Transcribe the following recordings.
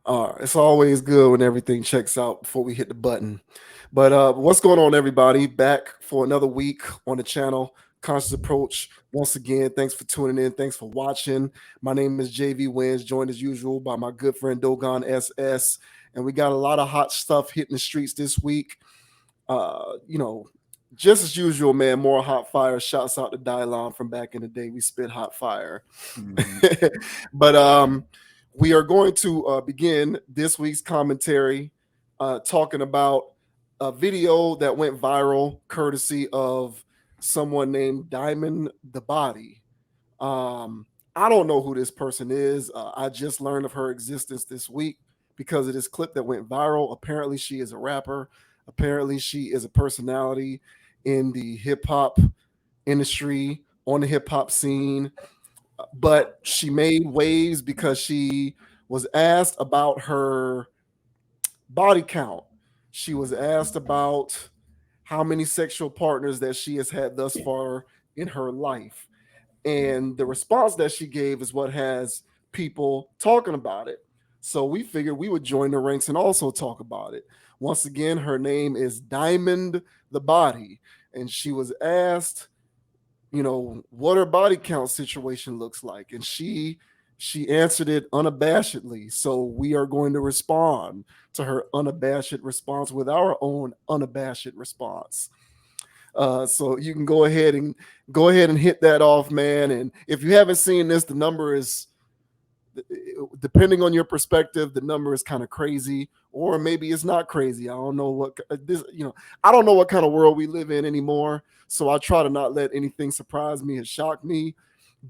It's always good when everything checks out before we hit the button. But what's going on, everybody? Back for another week on the channel, Conscious Approach. Once again, thanks for tuning in. Thanks for watching. My name is JV Wins, joined as usual by my good friend Dogon SS. And we got a lot of hot stuff hitting the streets this week. Uh, you know, just as usual, man, more hot fire. Shouts out to Dylon from back in the day. We spit hot fire. Mhm. But we are going to begin this week's commentary talking about a video that went viral courtesy of someone named Diamond the Body. Um, I don't know who this person is. I just learned of her existence this week because of this clip that went viral. Apparently, she is a rapper. Apparently, she is a personality in the hip hop industry, on the hip hop scene, but she made waves because she was asked about her body count. She was asked about how many sexual partners that she has had thus far in her life. And the response that she gave is what has people talking about it. So we figured we would join the ranks and also talk about it. Once again, her name is Diamond the Body. And she was asked, what her body count situation looks like, and she answered it unabashedly. So we are going to respond to her unabashed response with our own unabashed response. So you can go ahead and hit that off, man. And if you haven't seen this, the number is, depending on your perspective, the number is kind of crazy, or maybe it's not crazy. I don't know what this, I don't know what kind of world we live in anymore. So I try to not let anything surprise me and shock me.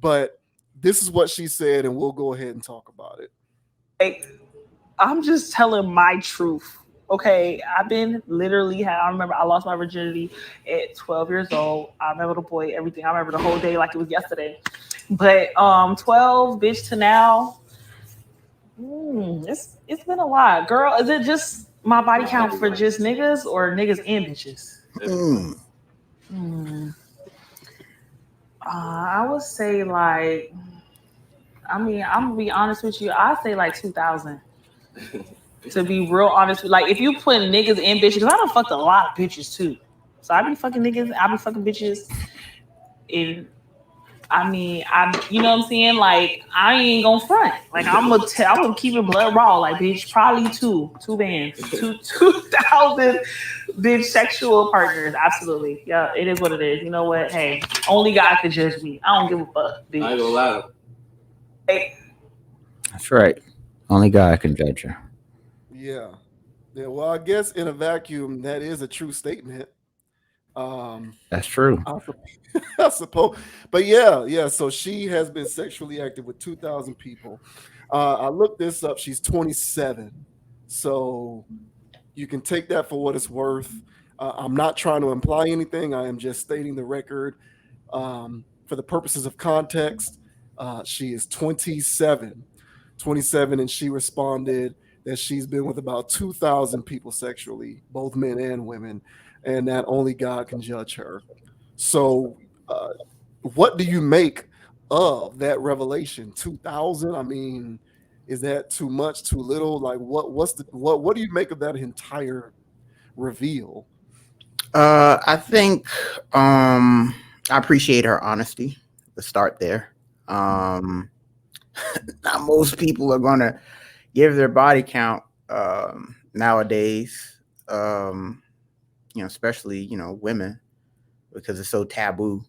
But this is what she said, and we'll go ahead and talk about it. Like, I'm just telling my truth. Okay, I've been literally. I remember I lost my virginity at 12 years old. I remember the boy, everything. I remember the whole day like it was yesterday. But 12, bitch, to now, it's been a lot, girl. Is it just my body count for just niggas or niggas and bitches? Mm. Hmm. I would say like, I mean, I'm gonna be honest with you. I say like 2,000. To be real honest, like if you put niggas and bitches, because I done fucked a lot of bitches too. So I be fucking niggas, I be fucking bitches, and I mean, you know what I'm saying? Like I ain't gonna front. Like I'm gonna keep it blood raw. Like bitch, probably two bands, 2,000 bitch sexual partners. Absolutely, yeah, it is what it is. You know what? Hey, only God could judge me. I don't give a fuck, bitch. I ain't gonna lie. Hey, That's right. Only God can judge her. Yeah. Yeah. Well, I guess in a vacuum, that is a true statement. Um, That's true. I, I suppose, but yeah, yeah. So she has been sexually active with 2,000 people. I looked this up. She's 27, so you can take that for what it's worth. I'm not trying to imply anything. I am just stating the record for the purposes of context. She is 27, 27, and she responded that she's been with about 2,000 people sexually, both men and women, and that only God can judge her. So, uh, what do you make of that revelation? 2,000? I mean, is that too much, too little? Like, what do you make of that entire reveal? I think I appreciate her honesty. Let's start there. Um, Not most people are gonna give their body count nowadays. Um, especially women, because it's so taboo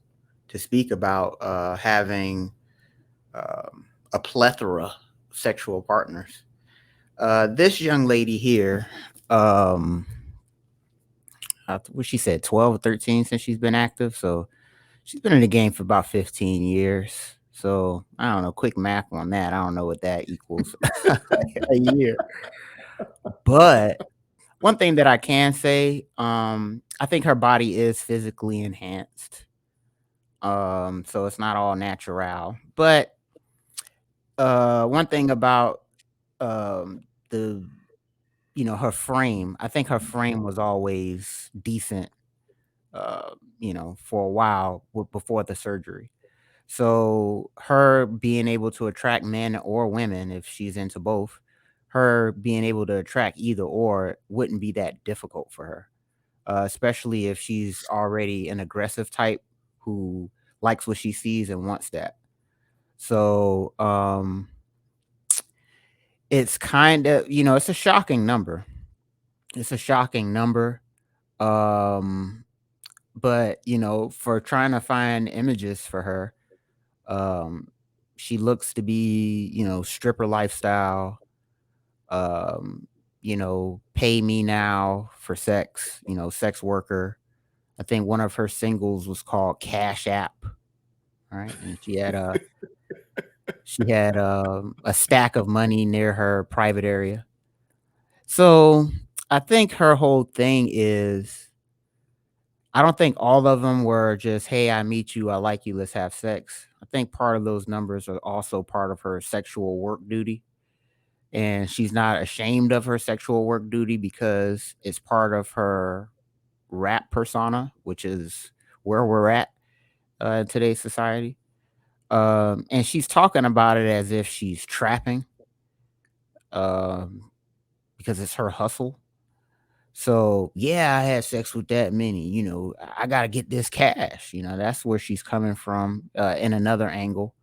to speak about having a plethora of sexual partners. This young lady here, um, what she said, 12 or 13 since she's been active. So she's been in the game for about 15 years. So I don't know, quick math on that. I don't know what that equals a year. But one thing that I can say, I think her body is physically enhanced. So it's not all natural. But one thing about the her frame, I think her frame was always decent. For a while before the surgery. So her being able to attract men or women, if she's into both, her being able to attract either or wouldn't be that difficult for her, especially if she's already an aggressive type who likes what she sees and wants that. So it's kind of, it's a shocking number. It's a shocking number. Um, but for trying to find images for her, um, she looks to be, stripper lifestyle, um, pay me now for sex, sex worker. I think one of her singles was called Cash App, right? And she had a stack of money near her private area. So I think her whole thing is, I don't think all of them were just, hey, I meet you, I like you, let's have sex. I think part of those numbers are also part of her sexual work duty. And she's not ashamed of her sexual work duty because it's part of her rap persona, which is where we're at in today's society. And she's talking about it as if she's trapping, um, because it's her hustle. So yeah, I had sex with that many. I gotta get this cash. That's where she's coming from. In another angle,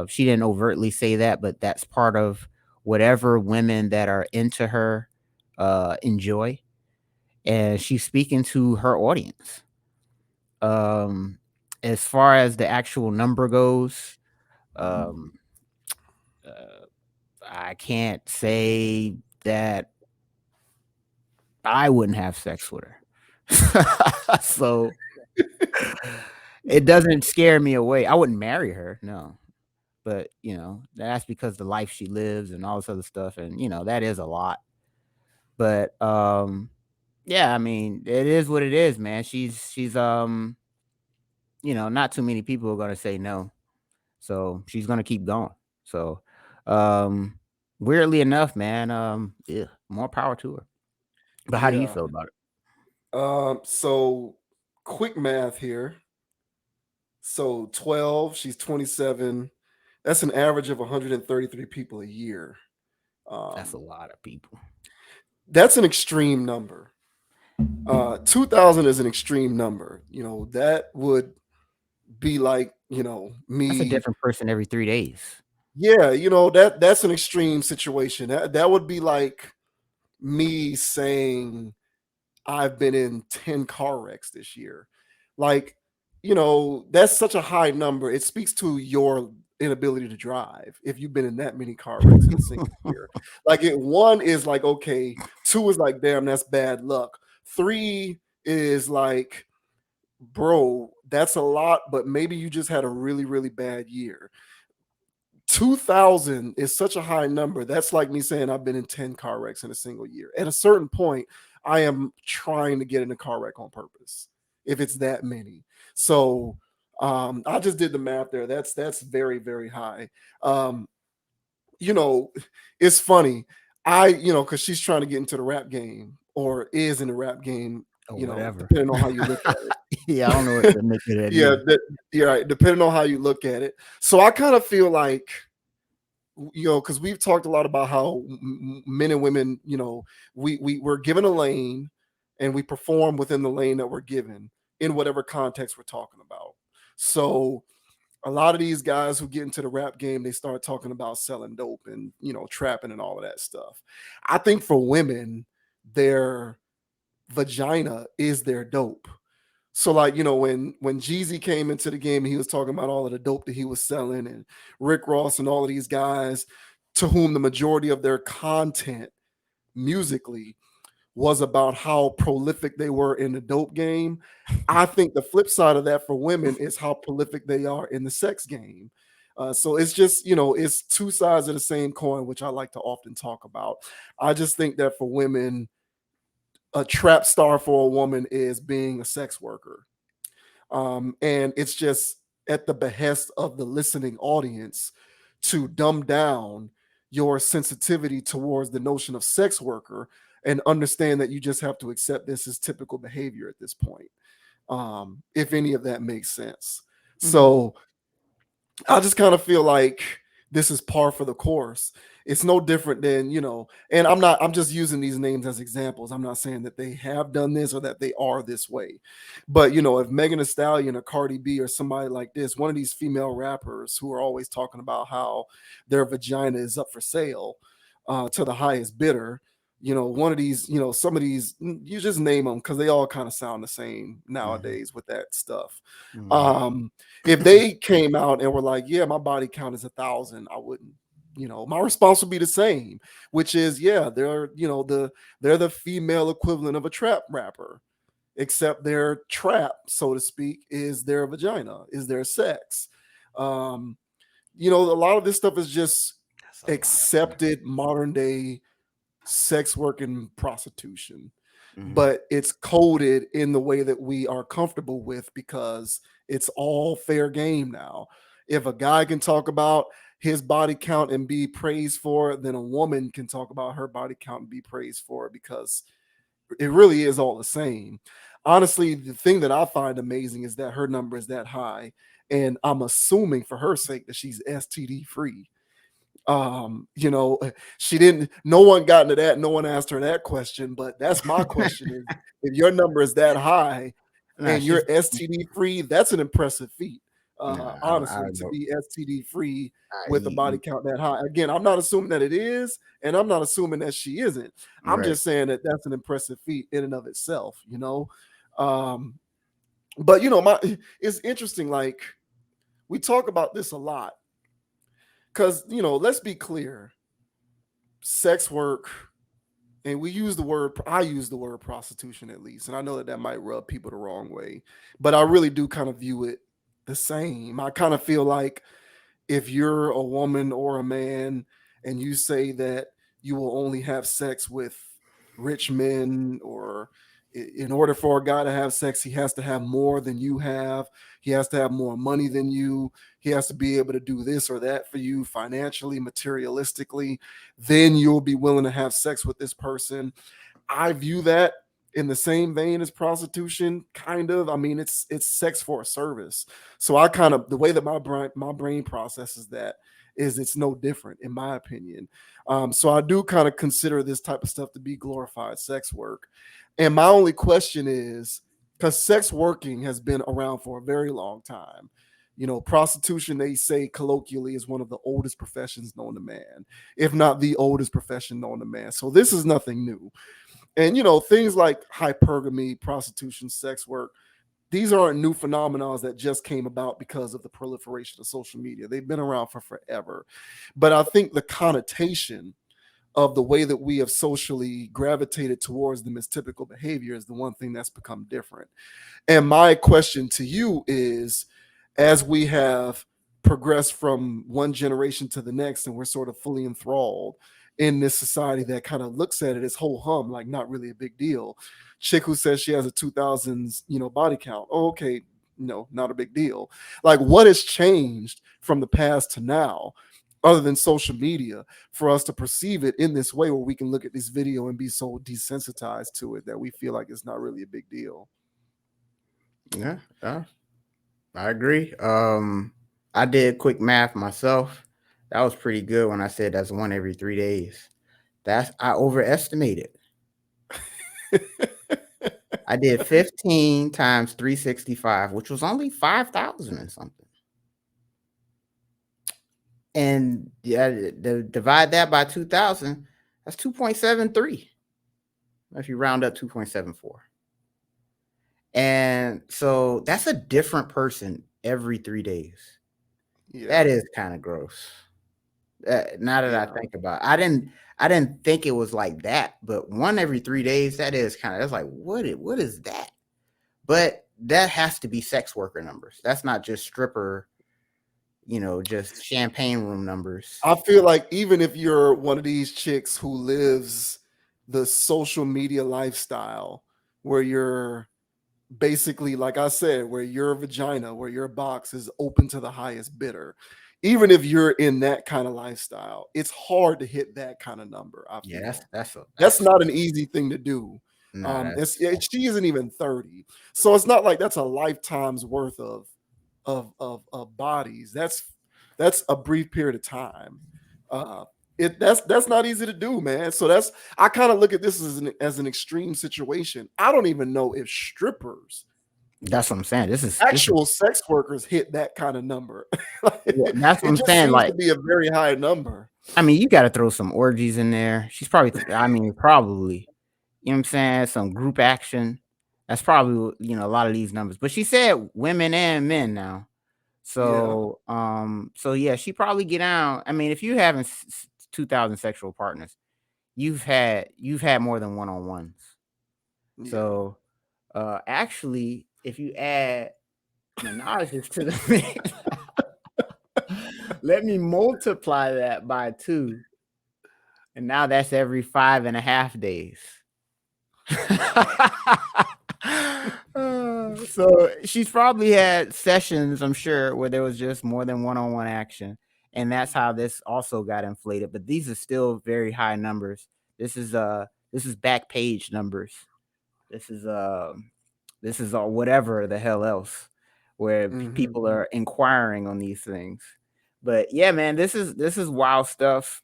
she didn't overtly say that, but that's part of whatever women that are into her enjoy, and she's speaking to her audience. Um, as far as the actual number goes, um, uh, I can't say that I wouldn't have sex with her. So it doesn't scare me away. I wouldn't marry her, no. But, that's because the life she lives and all this other stuff. And, that is a lot. But yeah, I mean, it is what it is, man. She's not too many people are gonna say no. So she's gonna keep going. So um weirdly enough, man, yeah, more power to her. But how do you Yeah. feel about it? So quick math here. So 12, she's 27. That's an average of 133 people a year. That's a Um, lot of people. that's an extreme number. 2000 is an extreme number. That would be like, That's a me. different person every 3 days. Yeah, that's an extreme situation. That would be like me saying I've been in 10 car wrecks this year. Like, that's such a high number. It speaks to your inability to drive if you've been in that many car wrecks in a single year. Like, one is like, okay, two is like, damn, that's bad luck. Three is like, bro, that's a lot, but maybe you just had a really, really bad year. 2000 is such a high number. That's like me saying I've been in 10 car wrecks in a single year. At a certain point, I am trying to get in a car wreck on purpose if it's that many. So I just did the math there. That's very, very high. Um, you know, it's funny. Because she's trying to get into the rap game or is in the rap game, Or whatever. depending on how you look at it. Yeah, I don't know what to make of that Yeah, either. you're right. Depending on how you look at it. So I kind of feel like, because we've talked a lot about how men and women, we're given a lane and we perform within the lane that we're given in whatever context we're talking about. So a lot of these guys who get into the rap game, they start talking about selling dope and, trapping and all of that stuff. I think for women, their vagina is their dope. So like, when Jeezy came into the game and he was talking about all of the dope that he was selling, and Rick Ross and all of these guys to whom the majority of their content musically was about how prolific they were in the dope game. I think the flip side of that for women is how prolific they are in the sex game. So it's just, it's two sides of the same coin, which I like to often talk about. I just think that for women, a trap star for a woman is being a sex worker. And it's just at the behest of the listening audience to dumb down your sensitivity towards the notion of sex worker and understand that you just have to accept this as typical behavior at this point, if any of that makes sense. Mhm. So I just kind of feel like this is par for the course. It's no different than, and I'm just using these names as examples. I'm not saying that they have done this or that they are this way. But if Megan Thee Stallion or Cardi B or somebody like this, one of these female rappers who are always talking about how their vagina is up for sale to the highest bidder, one of these, some of these, you just name them because they all kind of sound the same nowadays with that stuff. Mhm. If they came out and were like, yeah, my body count is 1,000, I wouldn't. My response would be the same, which is, yeah, they're the female equivalent of a trap rapper, except their trap, so to speak, is their vagina, is their sex. A lot of this stuff is just That's a lot of money. accepted modern day sex work and prostitution, Mhm. but it's coded in the way that we are comfortable with because it's all fair game now. If a guy can talk about his body count and be praised for it, then a woman can talk about her body count and be praised for it because it really is all the same. Honestly, the thing that I find amazing is that her number is that high, and I'm assuming for her sake that she's STD free. She didn't, no one got into that, no one asked her that question, but that's my question is, if your number is that high Nah, and you're she's STD free, that's an impressive feat. nah, I Honestly, don't to know. be STD free with a body You count that high. Again, I'm not assuming that it is, and I'm not assuming that she isn't. I'm right. just saying that that's an impressive feat in and of itself. Um, but my it's interesting, like we talk about this a lot because let's be clear, sex work, and I use the word prostitution at least, and I know that that might rub people the wrong way, but I really do kind of view it the same. I kind of feel like if you're a woman or a man and you say that you will only have sex with rich men, or in order for a guy to have sex, he has to have more than you have, he has to have more money than you, he has to be able to do this or that for you financially, materialistically, then you'll be willing to have sex with this person. I view that in the same vein as prostitution, kind of. I mean, it's sex for a service. So I kind of, the way that my brain processes that is, it's no different in my opinion. So I do kind of consider this type of stuff to be glorified sex work. And my only question is, because sex working has been around for a very long time. Prostitution, they say colloquially, is one of the oldest professions known to man, if not the oldest profession known to man. So this is nothing new. And things like hypergamy, prostitution, sex work, these aren't new phenomena that just came about because of the proliferation of social media. They've been around for forever. But I think the connotation of the way that we have socially gravitated towards them as typical behavior is the one thing that's become different. And my question to you is, as we have progressed from one generation to the next and we're sort of fully enthralled in this society that kind of looks at it as whole hum, like not really a big deal. Chick who says she has a 2000s, body count. Oh, okay, no, not a big deal. Like, what has changed from the past to now, other than social media, for us to perceive it in this way where we can look at this video and be so desensitized to it that we feel like it's not really a big deal? Yeah, yeah, I agree. I did quick math myself. That was pretty good when I said that's one every 3 days. That's I overestimated. I did 15 times 365, which was only 5,000 and something. And yeah, divide that by 2,000, that's 2.73. If you round up 2.74. And so that's a different person every 3 days. That Yeah, is kind of gross. Now that I yeah. think about it, I didn't think it was like that, but one every 3 days, that is kind of, that's like, what is that? But that has to be sex worker numbers. That's not just stripper, just champagne room numbers. I feel like even if you're one of these chicks who lives the social media lifestyle where you're basically, like I said, where your vagina, where your box is open to the highest bidder, even if you're in that kind of lifestyle, it's hard to hit that kind of number. I Yeah, feel that's that's not an easy thing to do. no, She isn't even 30, so it's not like that's a lifetime's worth of bodies. That's That's a brief period of time. Uh, that's not easy to do, man. So that's I kind of look at this as an extreme situation. I don't even know if strippers, That's what I'm saying. This is actual sex workers, hit that kind of number. yeah, that's what It I'm just saying. seems to Like, be a very high number. I mean, you got to throw some orgies in there. She's probably, I mean, probably, you know what I'm saying? Some group action. That's probably, a lot of these numbers. But she said women and men now. Yeah, So yeah, she probably get down. I mean, if you having 2,000 sexual partners, you've had more than one-on-ones. yeah. So, actually, if you add menages to the mix, let me multiply that by 2, and now that's every 5.5 days. So she's probably had sessions, I'm sure, where there was just more than one-on-one action, and that's how this also got inflated. But these are still very high numbers. This is back page numbers. This is whatever the hell else, where Hmm. people are inquiring on these things. But yeah, man, this is wild stuff.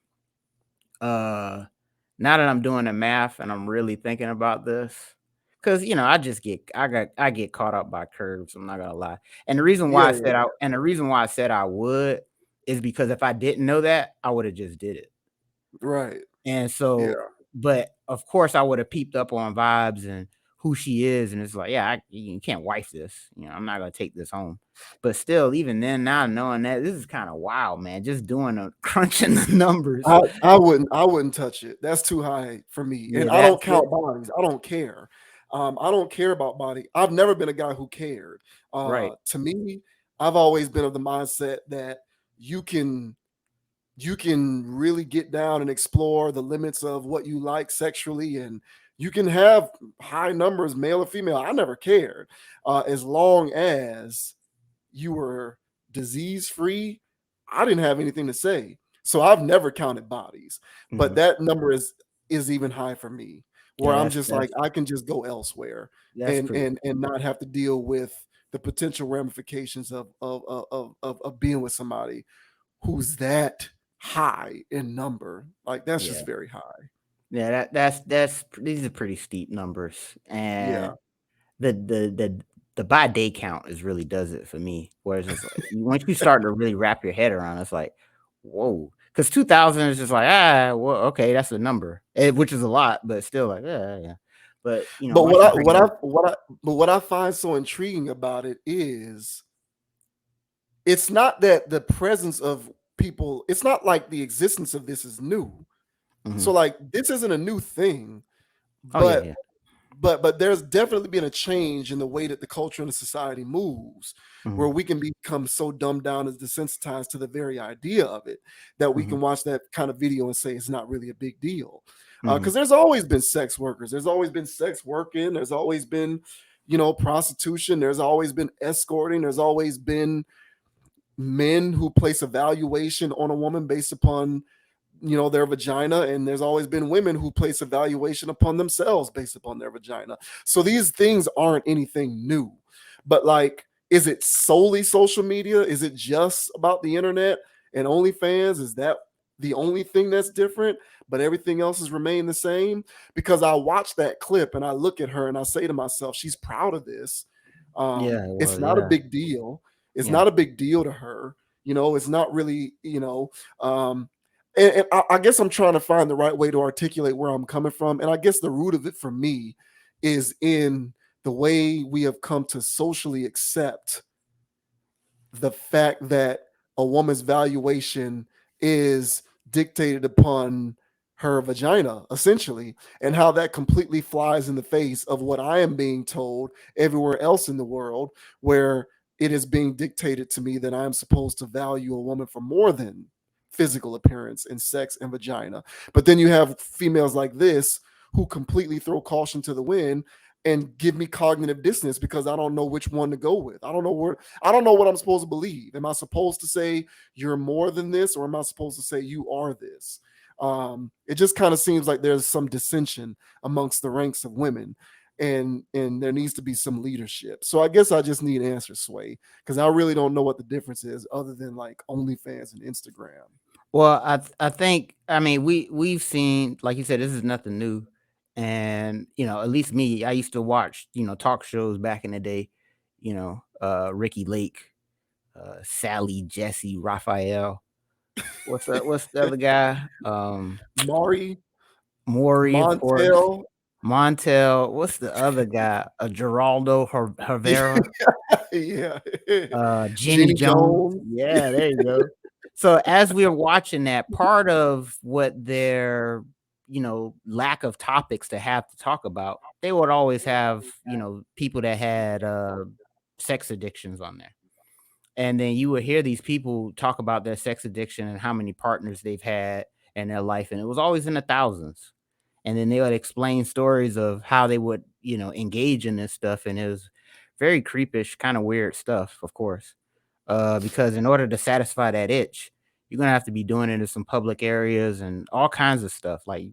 Now that I'm doing the math and I'm really thinking about this, because I get caught up by curves. I'm not gonna lie. And the reason why Yeah, I yeah, said I would is because if I didn't know that, I would have just did it. right. And so, Yeah. but of course, I would have peeped up on vibes and who she is, and it's like, yeah, you can't wife this. I'm not gonna take this home. But still, even then, now knowing that, this is kind of wild, man. Just doing a crunching the numbers. I wouldn't touch it. That's too high for me. And Yeah, I don't that's count bodies. I don't care. I don't care about body. I've never been a guy who cared. right. To me, I've always been of the mindset that you can you can really get down and explore the limits of what you like sexually, and you can have high numbers, male or female. I never cared, as long as you were disease free. I didn't have anything to say. So I've never counted bodies, but Mhm. that number is even high for me, where Yeah, I'm that's just like that's I can just go elsewhere that's and pretty. not have to deal with the potential ramifications of being with somebody who's that high in number. Like that's Yeah, just very high. yeah. That's these are pretty steep numbers, Yeah. and the by day count is really does it for me. Whereas it's like once you start to really wrap your head around, it's like, whoa, because 2,000 is just like well, okay, that's a number, which is a lot, but still like yeah. But But once you bring in, what I find so intriguing about it is it's not that the presence of people, it's not like the existence of this is new. So mhm. like this isn't a new thing, Oh yeah, but yeah, there's definitely been a change in the way that the culture and the society moves, where mhm, we can become so dumbed down and desensitized to the very idea of it that we mhm, can watch that kind of video and say it's not really a big deal. mhm, Because there's always been sex workers, there's always been sex working, there's always been, prostitution, there's always been escorting, there's always been men who place a valuation on a woman based upon their vagina, and there's always been women who place a valuation upon themselves based upon their vagina. So these things aren't anything new, but like, is it solely social media? Is it just about the internet and OnlyFans? Is that the only thing that's different, but everything else has remained the same? Because I watch that clip and I look at her and I say to myself, she's proud of this. yeah, It's well, not a yeah, big deal. It's yeah, not a big deal to her. It's not really, um, and I guess I'm trying to find the right way to articulate where I'm coming from. And I guess the root of it for me is in the way we have come to socially accept the fact that a woman's valuation is dictated upon her vagina, essentially, and how that completely flies in the face of what I am being told everywhere else in the world, where it is being dictated to me that I am supposed to value a woman for more than physical appearance and sex and vagina. But then you have females like this who completely throw caution to the wind and give me cognitive dissonance because I don't know which one to go with. I don't know what I'm supposed to believe. Am I supposed to say you're more than this, or am I supposed to say you are this? It just kind of seems like there's some dissension amongst the ranks of women. and there needs to be some leadership. So I guess I just need answers, Sway, because I really don't know what the difference is other than like OnlyFans and Instagram. Well, I think, I mean, we've seen, like you said, this is nothing new, and at least me, I used to watch talk shows back in the day, Ricky Lake, Sally, Jesse, Raphael. What's the other guy? Mari, Maury, of course. Montel, Montel. What's the other guy? Geraldo Herrera. yeah, Jenny Jenny Jones. Jones. Yeah, there you go. So as we were watching that, part of what their lack of topics to have to talk about, they would always have people that had sex addictions on there. And then you would hear these people talk about their sex addiction and how many partners they've had in their life, and it was always in the thousands. And then they would explain stories of how they would engage in this stuff, and it was very creepish, kind of weird stuff, of course, because in order to satisfy that itch, you're gonna have to be doing it in some public areas and all kinds of stuff, like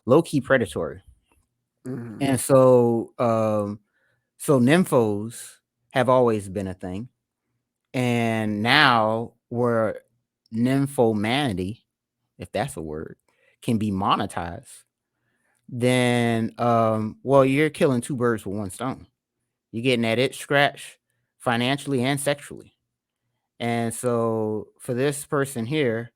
low-key predatory. Mhm. And so nymphos have always been a thing, and now where nymphomanity, if that's a word, can be monetized, then well, you're killing two birds with one stone. You're getting that itch scratch financially and sexually. And so for this person here,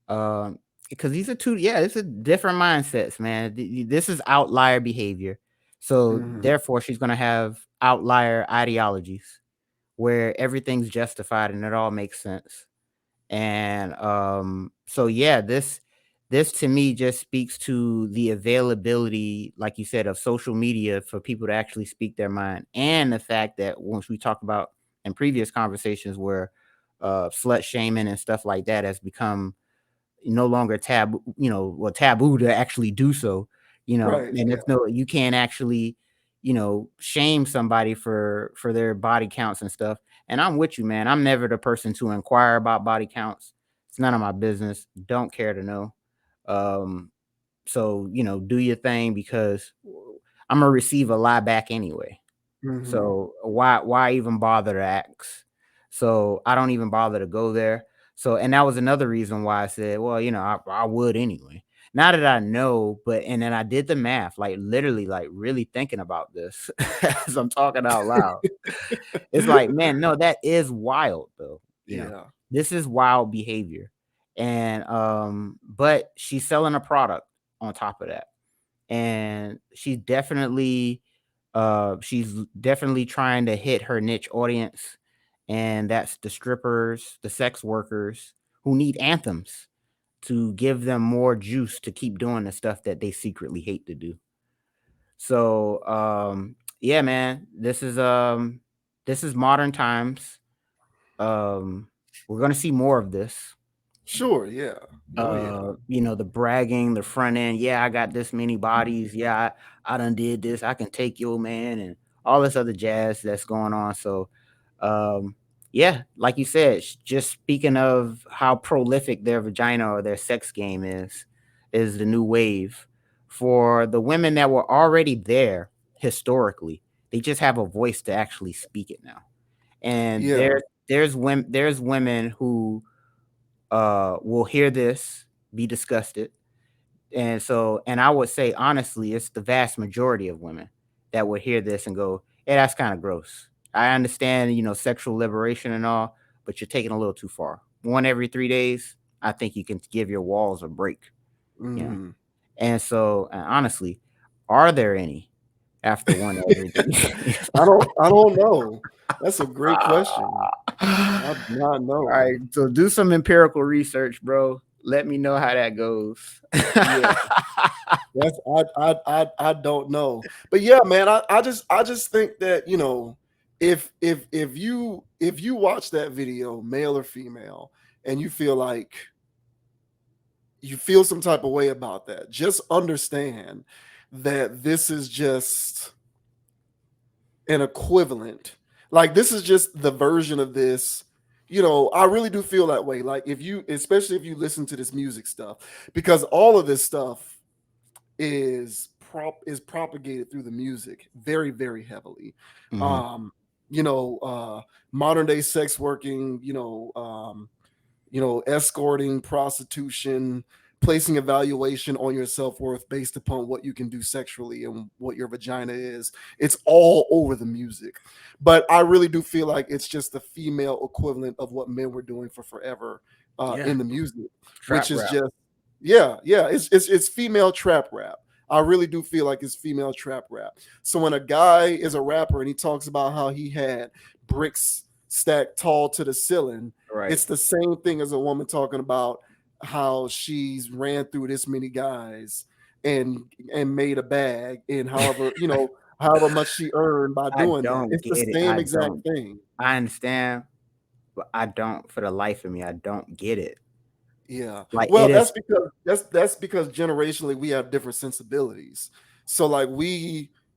because these are two, yeah, it's a different mindsets, man. This is outlier behavior. So Mhm. therefore she's gonna have outlier ideologies where everything's justified and it all makes sense. And so yeah, this to me just speaks to the availability, like you said, of social media for people to actually speak their mind, and the fact that once we talked about in previous conversations where slut shaming and stuff like that has become no longer taboo, taboo to actually do so, Right. and Yeah. it's no, you can't actually, shame somebody for their body counts and stuff. And I'm with you, man. I'm never the person to inquire about body counts. It's none of my business. Don't care to know. Um, so, do your thing, because I'm gonna receive a lie back anyway. Mhm. So why even bother to ask? So I don't even bother to go there. So, and that was another reason why I said, well, I would anyway. Now that I know, but and then I did the math, like literally, like really thinking about this as I'm talking out loud. It's like, man, no, that is wild though. Yeah. This is wild behavior. And but she's selling a product on top of that, and she's definitely trying to hit her niche audience, and that's the strippers, the sex workers who need anthems to give them more juice to keep doing the stuff that they secretly hate to do. So yeah, man, this is modern times. We're going to see more of this. Sure. Yeah. Oh yeah. The bragging, the front end, yeah, I got this many bodies, yeah, I done did this, I can take your man, and all this other jazz that's going on. So um yeah, like you said, just speaking of how prolific their vagina or their sex game is the new wave for the women that were already there historically. They just have a voice to actually speak it now. And Yeah. there's women who will hear this, be disgusted. And I would say honestly, it's the vast majority of women that would hear this and go, "Hey, that's kind of gross. I understand, sexual liberation and all, but you're taking a little too far. One every 3 days, I think you can give your walls a break, you know." Mhm. And so, honestly, are there any after one every 3 days? I don't know. That's a great question. I do All not know. right, so do some empirical research, bro. Let me know how that goes. Yeah. That's I don't know. But yeah, man, I just think that, if you watch that video, male or female, and you feel some type of way about that, just understand that this is just an equivalent. Like, this is just the version of this. I really do feel that way. Like, especially if you listen to this music stuff, because all of this stuff is propagated through the music very, very heavily. Mhm. Um, you know, modern day sex working, escorting, prostitution, placing evaluation on your self-worth based upon what you can do sexually and what your vagina is. It's all over the music. But I really do feel like it's just the female equivalent of what men were doing for forever Yeah, in the music, trap which is rap. just yeah, it's female trap rap. I really do feel like it's female trap rap. So when a guy is a rapper and he talks about how he had bricks stacked tall to the ceiling, Right. it's the same thing as a woman talking about how she's ran through this many guys and made a bag and however much she earned by I doing that. don't It's the get it. same I exact don't. thing. I understand, but I don't. For the life of me, I don't get it. Yeah. Like Well, it is. that's because generationally we have different sensibilities. So like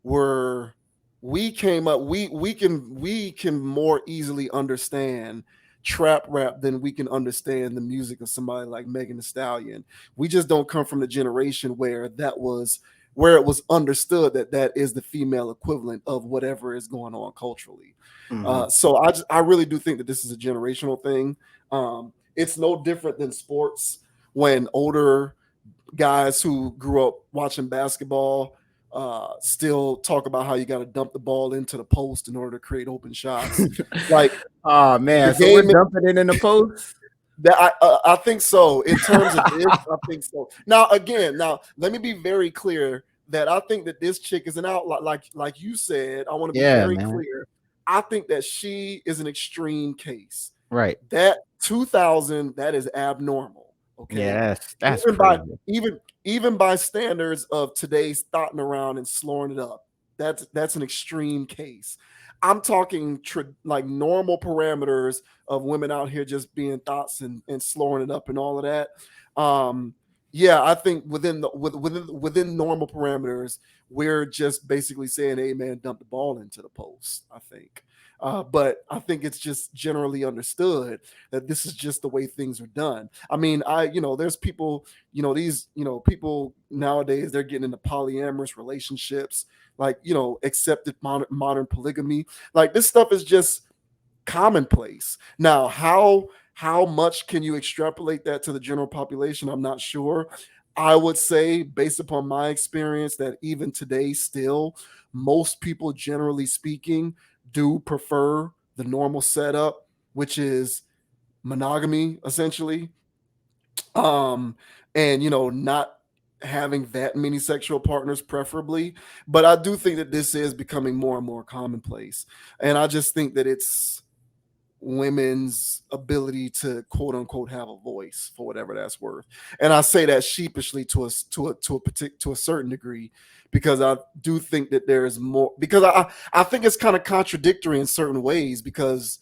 were we came up we can more easily understand trap rap than we can understand the music of somebody like Megan Thee Stallion. We just don't come from the generation where it was understood that that is the female equivalent of whatever is going on culturally. Mhm. So I really do think that this is a generational thing. It's no different than sports when older guys who grew up watching basketball still talk about how you got to dump the ball into the post in order to create open shots. Like Oh the man, so we're game dumping it in the post. that I think so. In terms of this, I think so. Now let me be very clear that I think that this chick is an outlier. Like you said, I want to be Yeah, very man. clear. I think that she is an extreme case. Right. That 2000, that is abnormal. Okay, Yeah, that's even by crazy. even by standards of today's thoughting around and slurring it up, that's an extreme case. I'm talking like normal parameters of women out here just being thoughts and slurring it up and all of that. Um, yeah, I think within normal parameters, we're just basically saying, "Hey, man, dump the ball into the post." I think. But I think it's just generally understood that this is just the way things are done. I mean, there's people, these, people nowadays, they're getting into polyamorous relationships, like, accepted modern polygamy. Like this stuff is just commonplace. Now, how much can you extrapolate that to the general population? I'm not sure. I would say, based upon my experience, that even today, still, most people, generally speaking, do prefer the normal setup, which is monogamy, essentially. Um, and not having that many sexual partners, preferably. But I do think that this is becoming more and more commonplace. And I just think that it's women's ability to quote unquote have a voice, for whatever that's worth. And I say that sheepishly to a certain degree, because I do think that there is more, because I think it's kind of contradictory in certain ways, because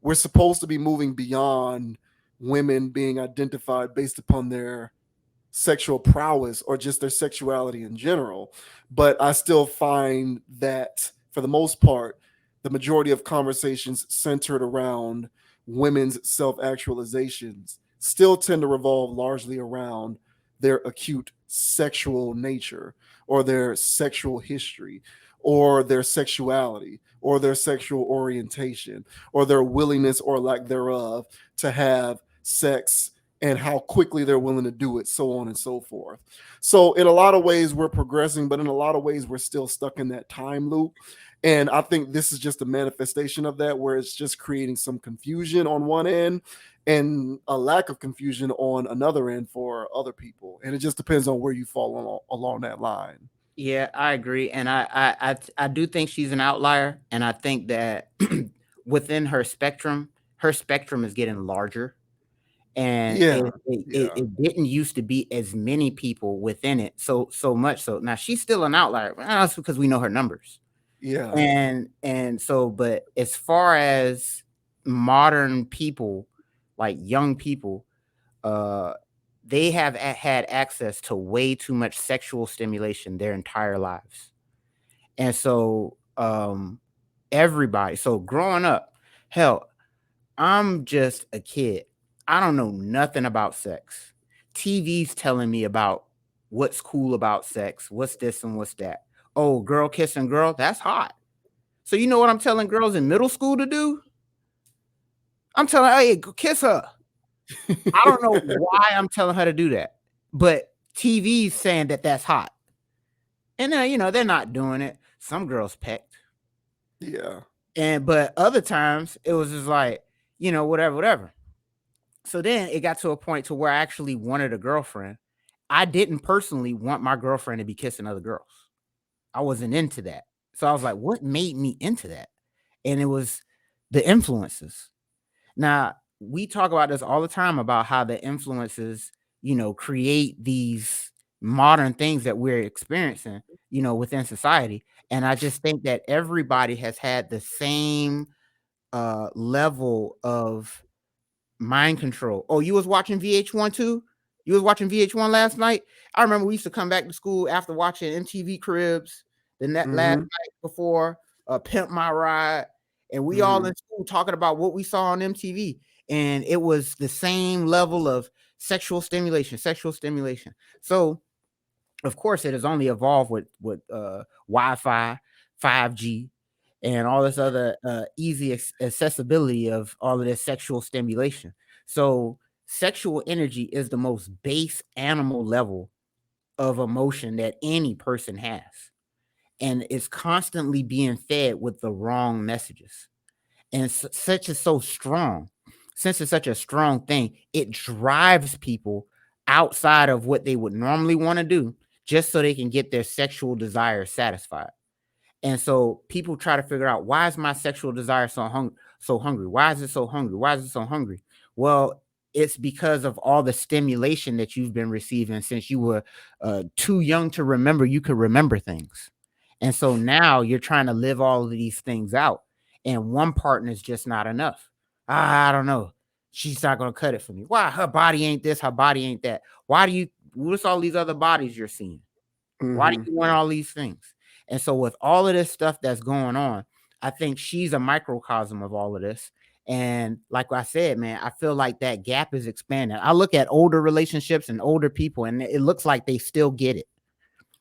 we're supposed to be moving beyond women being identified based upon their sexual prowess or just their sexuality in general. But I still find that for the most part, the majority of conversations centered around women's self actualizations still tend to revolve largely around their acute sexual nature or their sexual history or their sexuality or their sexual orientation or their willingness or lack thereof to have sex and how quickly they're willing to do it, so on and so forth. So, in a lot of ways, we're progressing, but in a lot of ways, we're still stuck in that time loop. And I think this is just a manifestation of that, where it's just creating some confusion on one end and a lack of confusion on another end for other people. And it just depends on where you fall along that line. Yeah, I agree, and I do think she's an outlier, and I think that within her spectrum is getting larger, and Yeah, it yeah, didn't used to be as many people within it, so much so. Now she's still an outlier. Well, that's because we know her numbers, yeah, and so, but as far as modern people, like young people, uh, they have had access to way too much sexual stimulation their entire lives. And so everybody, so growing up, hell, I'm just a kid. I don't know nothing about sex. TV's telling me about what's cool about sex, what's this and what's that. Oh, girl kissing girl, that's hot. So you know what I'm telling girls in middle school to do? I'm telling her, hey, go kiss her. I don't know why I'm telling her to do that, but TV's saying that that's hot. And then, they're not doing it. Some girls pecked. Yeah. But other times it was just like, whatever, whatever. So then it got to a point to where I actually wanted a girlfriend. I didn't personally want my girlfriend to be kissing other girls. I wasn't into that. So I was like, what made me into that? And it was the influences. Now, we talk about this all the time about how the influences, create these modern things that we're experiencing, within society. And I just think that everybody has had the same level of mind control. Oh, you was watching VH1 too? You was watching VH1 last night? I remember we used to come back to school after watching MTV Cribs the last Mm-hmm. night before Pimp My Ride, and we all Mm-hmm. in school talking about what we saw on MTV, and it was the same level of sexual stimulation, sexual stimulation. So of course, it has only evolved with Wi-Fi, 5G, and all this other easy accessibility of all of this sexual stimulation. So, sexual energy is the most base animal level of emotion that any person has, and it's constantly being fed with the wrong messages. And such is so strong. Since it's such a strong thing, it drives people outside of what they would normally want to do just so they can get their sexual desires satisfied. And so people try to figure out, why is my sexual desire so hungry? Why is it so hungry? Why is it so hungry? Well, it's because of all the stimulation that you've been receiving since you were too young to remember you could remember things. And so now you're trying to live all of these things out, and one partner is just not enough. I don't know. She's not going to cut it for me. Why? Her body ain't this, her body ain't that. What's all these other bodies you're seeing? Why do Mm-hmm. you want all these things? And so, with all of this stuff that's going on, I think she's a microcosm of all of this. And like I said, man, I feel like that gap is expanding. I look at older relationships and older people, and it looks like they still get it.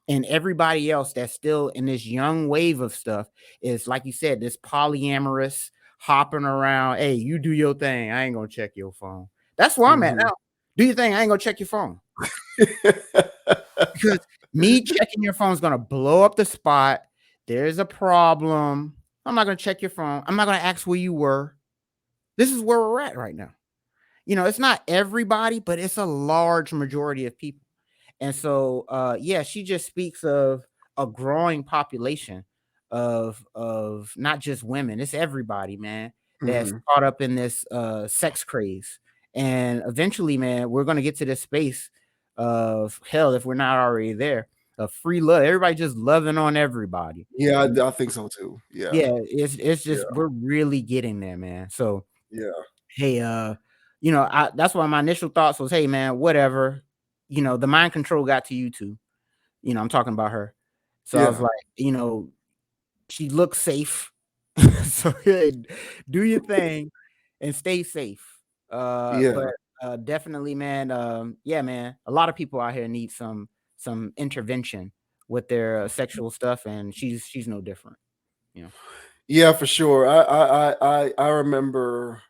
And everybody else that's still in this young wave of stuff is, like you said, this polyamorous hopping around. Hey, you do your thing. I ain't gonna check your phone. That's where I'm at Mm-hmm. now. Do your thing. I ain't gonna check your phone, because me checking your phone is gonna blow up the spot. There's a problem. I'm not gonna check your phone. I'm not gonna ask where you were. This is where we're at right now. It's not everybody, but it's a large majority of people. And so, yeah, she just speaks of a growing population of not just women, it's everybody, man, that's Mm-hmm. caught up in this sex craze. And eventually, man, we're gonna get to this space of, hell, if we're not already there, of free love. Everybody just loving on everybody. Yeah, I think so too. Yeah. Yeah, it's Yeah. just, we're really getting there, man. So Yeah. hey, that's why my initial thoughts was, hey, man, whatever. The mind control got to you too. I'm talking about her. So I was Yeah. like, she looks safe. So hey, do your thing and stay safe. Yeah. But definitely, man, yeah, man, a lot of people out here need some intervention with their sexual stuff, and she's no different. You know. Yeah, for sure. I remember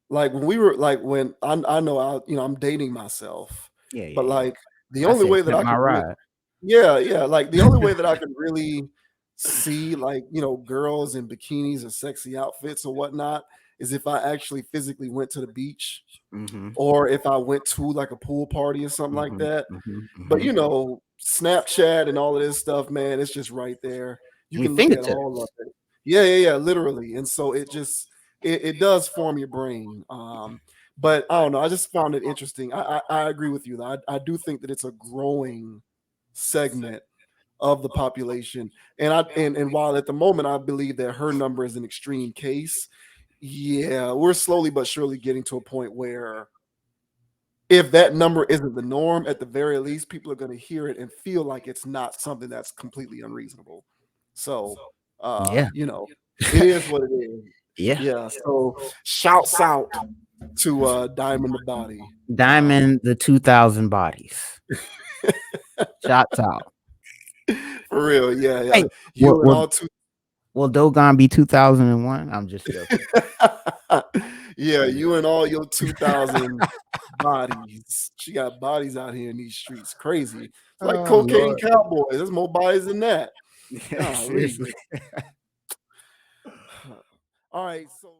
like when we were like when I know I'm dating myself, Yeah, but yeah, yeah. like the I only said way that pimp I my could really ride. yeah, yeah, like the only way that I could really see like, girls in bikinis or sexy outfits or whatnot is if I actually physically went to the beach Mm-hmm. or if I went to like a pool party or something like Mm-hmm. that. Mm-hmm. But Mm-hmm. Snapchat and all of this stuff, man, it's just right there. You Your can look at all of fingertips. it. Yeah, yeah, yeah, literally. And so it does form your brain. But I don't know. I just found it interesting. I agree with you. I do think that it's a growing segment of the population. And while at the moment I believe that her number is an extreme case, yeah, we're slowly but surely getting to a point where if that number isn't the norm, at the very least, people are going to hear it and feel like it's not something that's completely unreasonable. So, Yeah. it is what it is. Yeah. Yeah. So shouts out to Diamond the Body. Diamond the 2000 bodies. Shots out. For real. Yeah. Yeah. Hey, You and all two. will Dogon be 2001? I'm just joking. Yeah. You and all your 2000 bodies. She got bodies out here in these streets. Crazy. It's like Oh, cocaine Lord. cowboys. There's more bodies than that. Golly. Seriously. All right. So